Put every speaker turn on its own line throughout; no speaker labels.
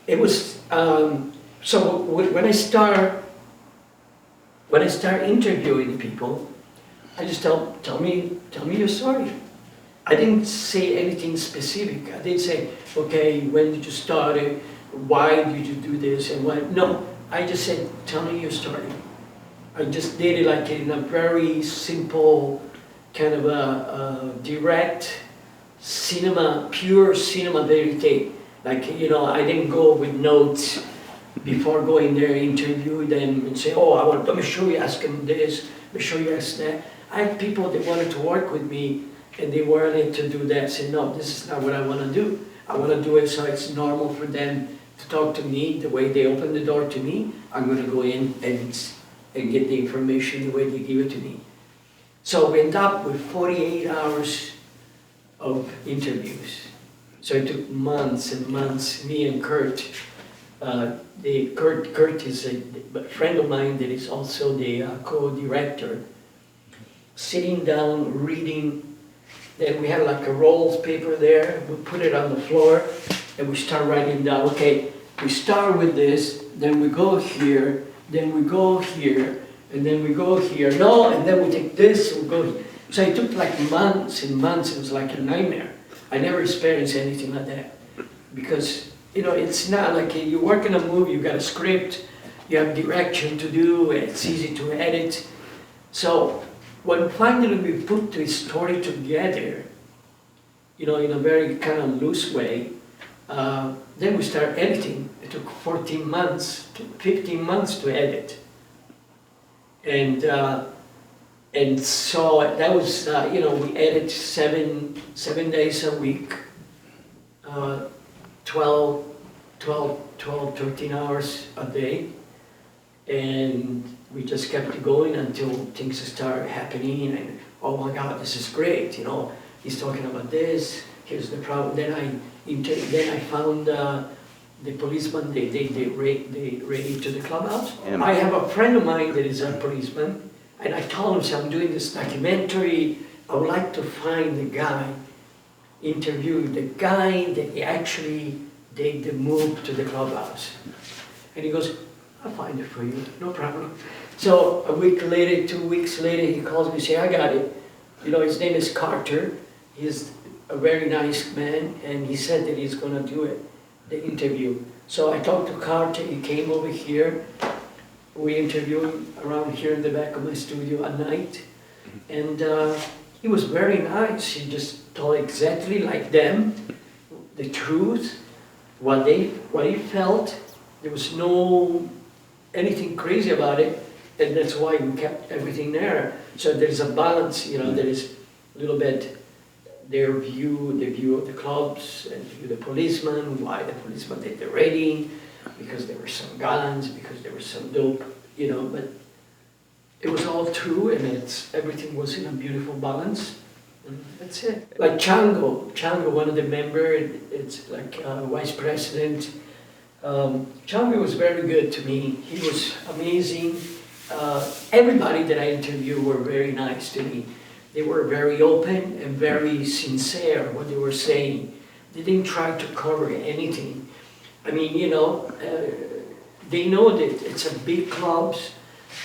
it was, so when I start interviewing people, I just tell me your story. I didn't say anything specific. I didn't say, okay, when did you start it? Why did you do this and why? No, I just said, tell me your story. I just did it like in a very simple, kind of a direct cinema, pure cinema verite. Like, you know, I didn't go with notes before going there, interview them and say, oh, let me show you, ask them this, let me show you, ask that. I had people that wanted to work with me and they wanted to do that. Say, no, this is not what I want to do. I want to do it so it's normal for them to talk to me the way they open the door to me. I'm going to go in and get the information the way they give it to me. So we end up with 48 hours of interviews. So it took months and months. Me and Kurt, Kurt is a friend of mine that is also the co-director, sitting down, reading. Then we had like a roll of paper there. We put it on the floor and we start writing down, okay, we start with this, then we go here, then we go here, and then we go here. No, and then we take this and we go here. So it took like months and months. It was like a nightmare. I never experienced anything like that. Because, you know, it's not like you work in a movie, you got a script, you have direction to do, it's easy to edit. So when finally we put the story together, you know, in a very kind of loose way, then we start editing. It took 14 months, 15 months to edit. And so that was, you know, we edit seven days a week, 12, 13 hours a day. And we just kept going until things started happening and, oh my God, this is great, you know, he's talking about this, here's the problem. Then I found the policeman, they raided to the clubhouse. I have a friend of mine that is a policeman, and I told him, so I'm doing this documentary, I would like to find the guy, interview the guy that actually did the move to the clubhouse. And he goes, I'll find it for you, no problem. So a week later, 2 weeks later, he calls me and says, I got it. You know, his name is Carter. He's a very nice man, and he said that he's gonna do it, the interview. So I talked to Carter, he came over here. We interviewed him around here in the back of my studio at night. And he was very nice. He just told exactly like them, the truth, what he felt. There was no anything crazy about it, and that's why we kept everything there. So there's a balance, you know, there is a little bit their view, the view of the clubs, and view of the policeman, why the policeman did the raiding, because there were some guns, because there was some dope, you know, but it was all true, and everything was in a beautiful balance, and that's it. Like Chango, one of the members, it's like vice president. Chango was very good to me. He was amazing. Everybody that I interviewed were very nice to me. They were very open and very sincere what they were saying. They didn't try to cover anything. I mean, you know, they know that it's a big clubs.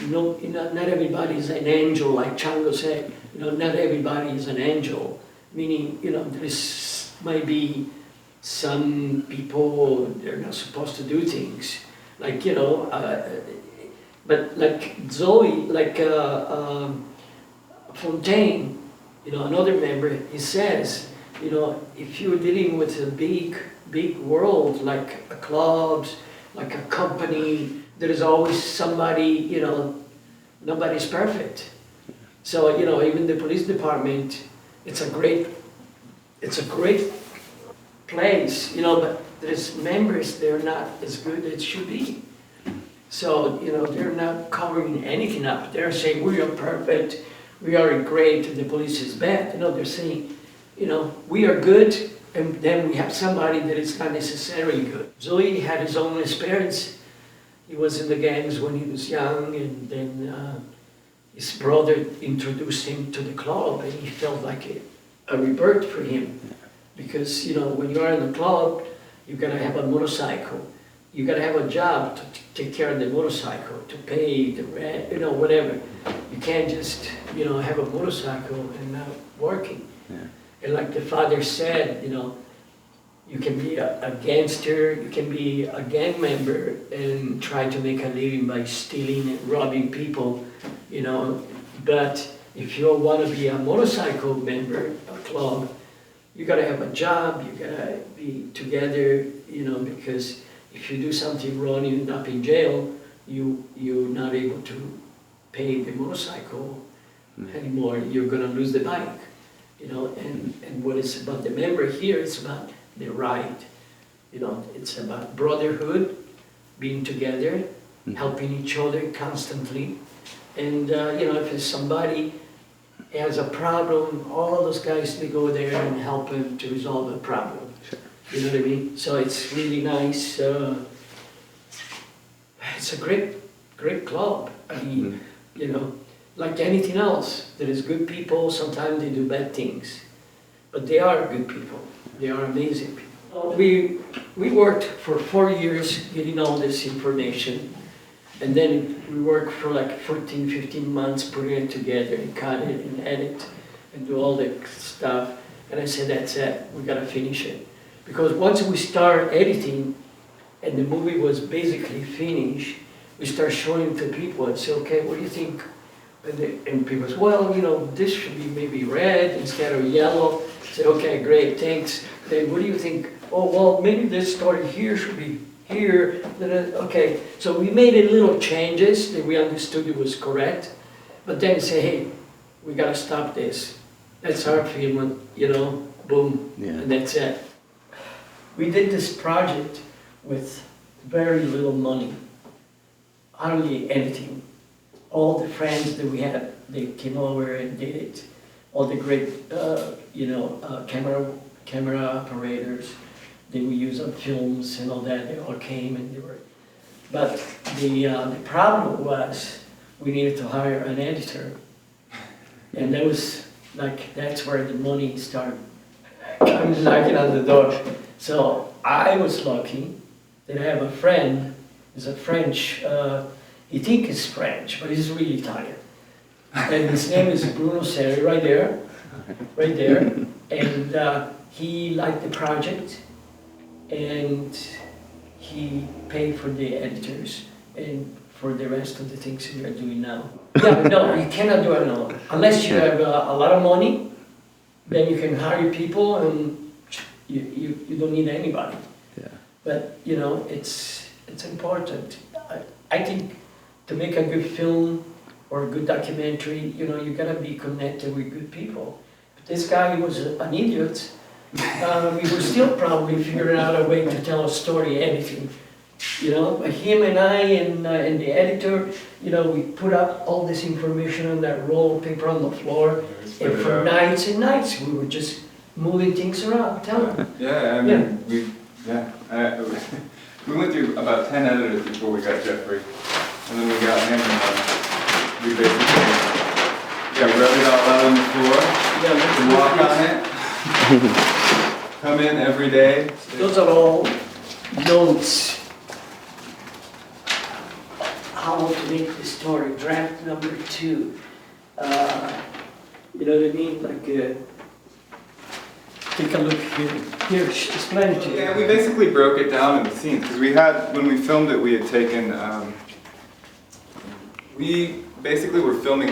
You know, not everybody is an angel, like Chango said. You know, not everybody is an angel. Meaning, you know, might be some people, they're not supposed to do things. Like, you know, but like Zoe, like Fontaine, you know, another member, he says, you know, if you're dealing with a big world, like a clubs, like a company, there is always somebody, you know, nobody's perfect. So, you know, even the police department, it's a great place, you know, but there's members, they're not as good as it should be. So, you know, they're not covering anything up. They're saying, we are perfect, we are great, and the police is bad. You know, they're saying, you know, we are good, and then we have somebody that is not necessarily good. Zoe had his own experience. He was in the gangs when he was young, and then his brother introduced him to the club, and he felt like a rebirth for him. Because, you know, when you are in the club, you gotta have a motorcycle. you gotta have a job to take care of the motorcycle, to pay the rent, you know, whatever. You can't just, you know, have a motorcycle and not working.
Yeah.
And like the father said, you know, you can be a gangster, you can be a gang member and try to make a living by stealing and robbing people, you know. But if you want to be a motorcycle member, a club, you gotta have a job, you gotta be together, you know, because if you do something wrong, you end up in jail, you're not able to pay the motorcycle anymore, you're gonna lose the bike, you know. And what it's about the member here, it's about the ride, you know, it's about brotherhood, being together, helping each other constantly. And, you know, if somebody has a problem, all those guys, they go there and help him to resolve the problem.
Sure.
You know what I mean? So it's really nice. It's a great club. I mean, you know, like anything else, there is good people, sometimes they do bad things. But they are good people. They are amazing people. We worked for 4 years getting all this information. And then we worked for like 14, 15 months putting it together and cut it and edit and do all the stuff. And I said, that's it, we gotta finish it. Because once we start editing and the movie was basically finished, we start showing it to people and say, okay, what do you think? And people say, well, you know, this should be maybe red instead of yellow. I said, okay, great, thanks. Then what do you think? Oh, well, maybe this story here should be here. Okay, so we made a little changes that we understood it was correct, but then say, hey, we gotta stop this. That's our film, you know, boom, and that's it. We did this project with very little money, hardly anything. All the friends that we had, they came over and did it. All the great, you know, camera operators that we use on films and all that, they all came and they were. But the problem was we needed to hire an editor. And that was like, that's where the money started coming knocking on the door. So I was lucky that I have a friend, he's a French, he thinks he's French, but he's really Italian. And his name is Bruno Seri, right there. And he liked the project, and he paid for the editors and for the rest of the things we are doing now. Yeah, no, you cannot do it alone. Unless you have a lot of money, then you can hire people and you don't need anybody.
Yeah.
But, you know, it's important. I think to make a good film or a good documentary, you know, you gotta be connected with good people. But this guy was an idiot. We were still probably figuring out a way to tell a story, anything. You know, but him and I and the editor, you know, we put up all this information on that roll of paper on the floor, and for nights and nights we were just moving things around. Tell him.
Yeah, I mean, we went through about 10 editors before we got Jeffrey, and then we got him, and we basically rubbed it all out on the floor, walk on it, come in every day.
Those are all notes. How to make the story, draft number 2. You know what I mean? Like, take a look here. Here, explain it to you.
Yeah, we basically broke it down into scenes, because we had, when we filmed it, we had taken, we basically were filming,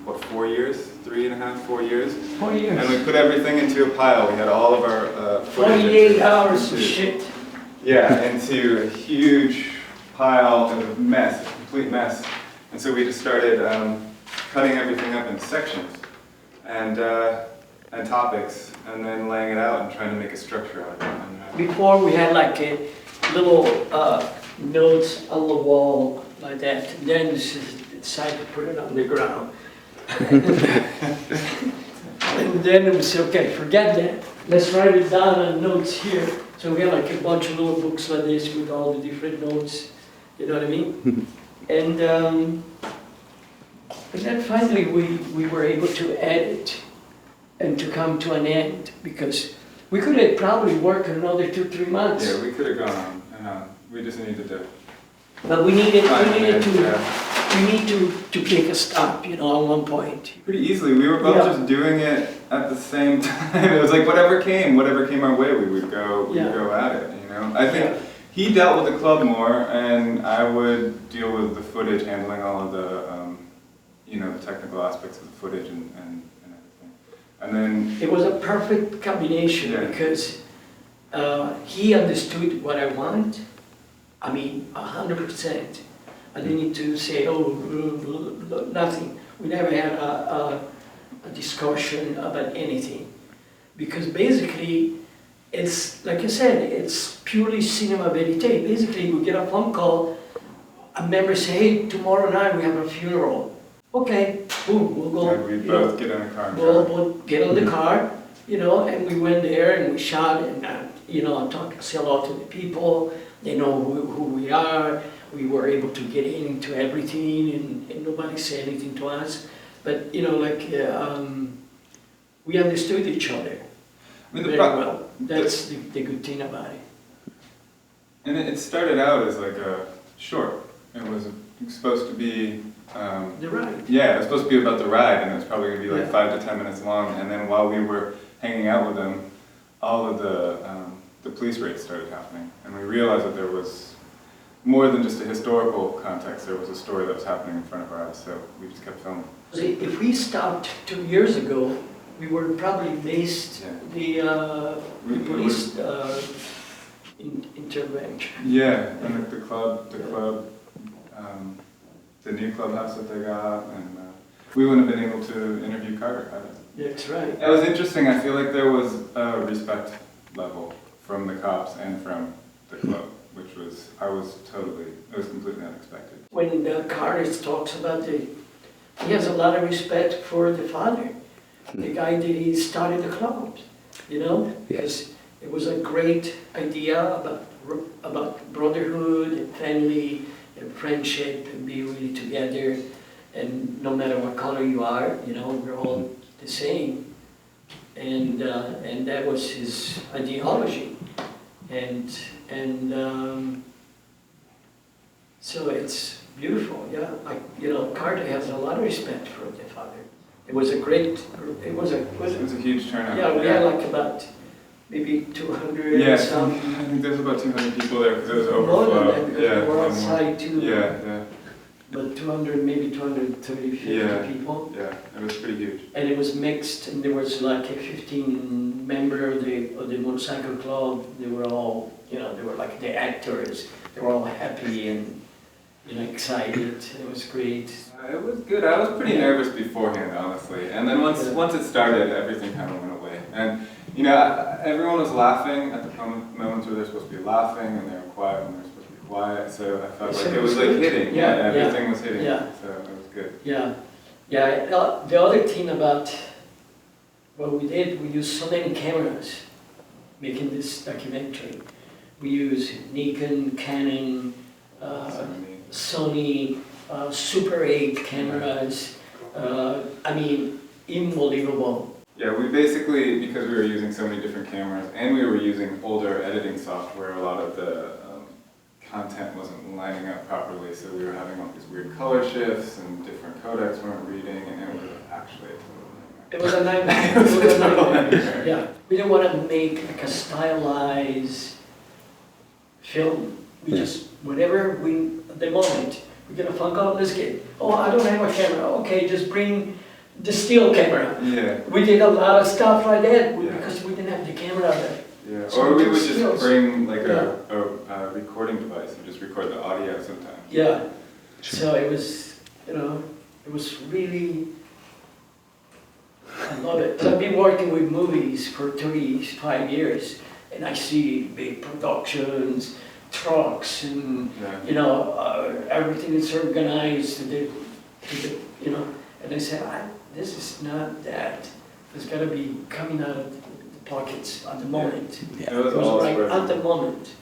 what, 4 years? 3.5, 4 years?
4 years.
And we put everything into a pile. We had all of our footage.
48 hours of shit.
Yeah, into a huge pile of mess, a complete mess. And so we just started cutting everything up in sections and topics, and then laying it out and trying to make a structure out of it.
Before we had like a little notes on the wall like that, and then decided to put it on the ground. And then we said, okay, forget that. Let's write it down on notes here. So we had like a bunch of little books like this with all the different notes. You know what I mean? And then finally we were able to edit and to come to an end, because we could have probably worked another 2-3 months.
Yeah, we could have gone on. We just needed to
But we needed
find it.
we need to take a stop, you know, at one point.
Pretty easily. We were both
Yeah.
just doing it at the same time. It was like whatever came our way, we would go at it, you know. I think he dealt with the club more, and I would deal with the footage, handling all of the, you know, the technical aspects of the footage and everything. And then
It was a perfect combination because he understood what I want. I mean, 100%. I didn't need to say, nothing. We never had a discussion about anything. Because basically, it's, like I said, it's purely cinema verite. Basically, we get a phone call, a member say, hey, tomorrow night we have a funeral. Okay, boom, we'll go.
we both get in a car and
We'll get on the car, you know, and we went there and we shot and, you know, say hello to the people. They know who we are. We were able to get into everything and nobody said anything to us. But, you know, like, we understood each other very well. That's the good thing about it.
And it started out as like a short. It was supposed to be...
the ride.
Yeah, it was supposed to be about the ride, and it was probably going to be like 5 to 10 minutes long. And then while we were hanging out with them, all of the police raids started happening. And we realized that there was more than just a historical context. There was a story that was happening in front of our eyes, so we just kept filming.
See, if we stopped 2 years ago, we would probably missed the police intervention.
Yeah, and the club, the new clubhouse that they got, and we wouldn't have been able to interview Carter either.
That's right.
It was interesting. I feel like there was a respect level from the cops and from the club, which was, it was completely unexpected.
When Carter talks about he has a lot of respect for the father, the guy that he started the club, you know? Because it was a great idea about brotherhood and family and friendship and be really together, and no matter what color you are, you know, we're all the same. And that was his ideology. So it's beautiful, yeah. Like, you know, Carter has a lot of respect for the father. It was a great, it was a
huge turnout.
Yeah, we had like about maybe 200
Yeah,
some.
I think there's about 200 people there because it was
More than
overflow.
that, because we were outside too.
Yeah.
But 200, maybe 230, 50 people.
Yeah, it was pretty huge.
And it was mixed, and there was like a 15 member of the motorcycle club. They were all, you know, they were like the actors. They were all happy and, you know, excited. It was great.
It was good. I was pretty nervous beforehand, honestly. And then once it started, everything kind of went away. And, you know, everyone was laughing at the moments where they're supposed to be laughing, and they were quiet when they're supposed to be quiet. So I felt like it was like hitting. Yeah, everything was hitting.
Yeah.
So it was good.
Yeah. The other thing about what we did, we used so many cameras making this documentary. We used Nikon, Canon, Sony, Super 8 cameras. I mean, unbelievable.
Yeah, we basically, because we were using so many different cameras and we were using older editing software, a lot of the content wasn't lining up properly, so we were having all these weird color shifts and different codecs weren't reading, and it was actually a total nightmare.
It was a nightmare. Yeah, we didn't want to make like a stylized film. We just, whatever at the moment, we get a phone call, let's get, oh, I don't have a camera. Okay, just bring the still camera.
Yeah.
We did a lot of stuff like that because we didn't have the camera there.
Yeah,
So
or we would just
stills.
bring like a recording device and just record the audio sometimes.
Yeah, so it was, you know, it was really, I love it. I've been working with movies for 35 years, and I see big productions, trucks, and, you know, everything is organized, you know, and I said, this is not that. It's got to be coming out of the pockets at the moment.
It was
It was
all
right
spread.
at the moment.